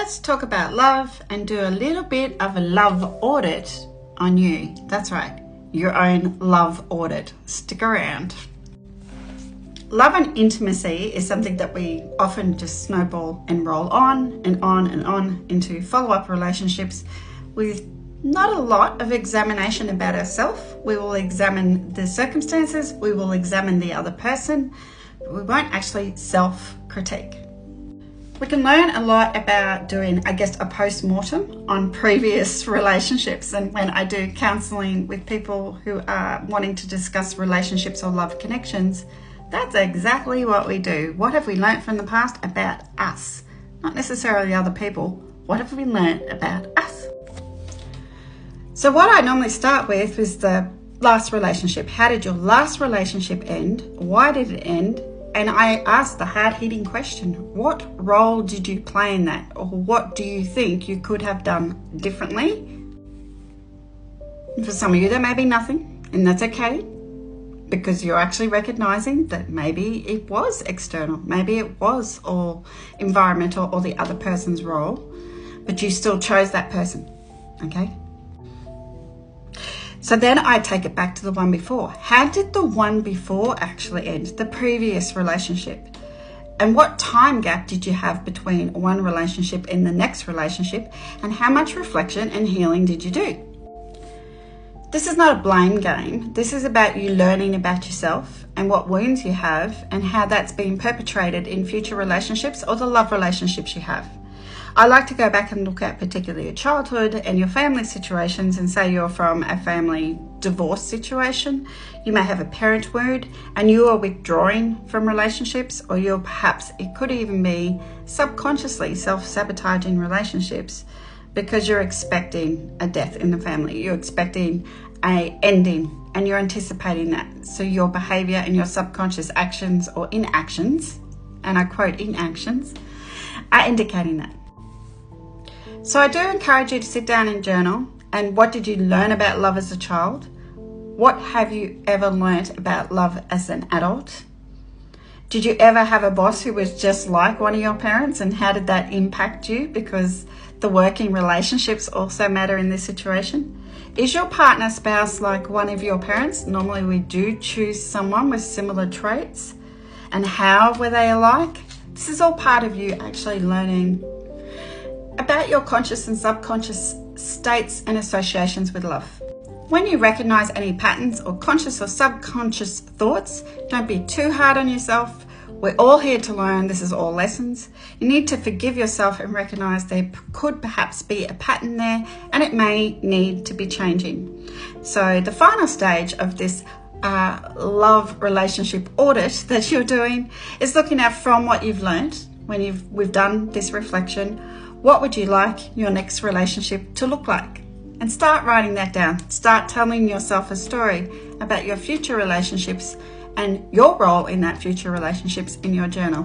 let's talk about love and do a little bit of a love audit on you. That's right, your own love audit. Stick around. Love and intimacy is something that we often just snowball and roll on and on and on into follow-up relationships with not a lot of examination about ourselves. We will examine the circumstances, we will examine the other person, but we won't actually self-critique. We can learn a lot about doing, a post-mortem on previous relationships. And when I do counselling with people who are wanting to discuss relationships or love connections, that's exactly what we do. What have we learnt from the past about us? Not necessarily other people. What have we learnt about us? So what I normally start with is the last relationship. How did your last relationship end? Why did it end? And I ask the hard-hitting question, what role did you play in that? Or what do you think you could have done differently? And for some of you, there may be nothing, and that's okay, because you're actually recognizing that maybe it was external, maybe it was all environmental or the other person's role, but you still chose that person, okay? So then I take it back to the one before. How did the one before actually end, the previous relationship? And what time gap did you have between one relationship and the next relationship? And how much reflection and healing did you do? This is not a blame game. This is about you learning about yourself and what wounds you have and how that's being perpetrated in future relationships or the love relationships you have. I like to go back and look at particularly your childhood and your family situations, and say you're from a family divorce situation. You may have a parent wound and you are withdrawing from relationships, or it could even be subconsciously self-sabotaging relationships because you're expecting a death in the family. You're expecting a ending and you're anticipating that. So your behavior and your subconscious actions or inactions, and I quote inactions, are indicating that. So I do encourage you to sit down and journal. And what did you learn about love as a child? What have you ever learnt about love as an adult? Did you ever have a boss who was just like one of your parents, and how did that impact you? Because the working relationships also matter in this situation. Is your partner, spouse like one of your parents? Normally we do choose someone with similar traits. And how were they alike? This is all part of you actually learning about your conscious and subconscious states and associations with love. When you recognize any patterns or conscious or subconscious thoughts, don't be too hard on yourself. We're all here to learn. This is all lessons. You need to forgive yourself and recognize there could perhaps be a pattern there, and it may need to be changing. So the final stage of this love relationship audit that you're doing is looking at, from what you've learned when we've done this reflection, what would you like your next relationship to look like? And start writing that down. Start telling yourself a story about your future relationships and your role in that future relationships in your journal.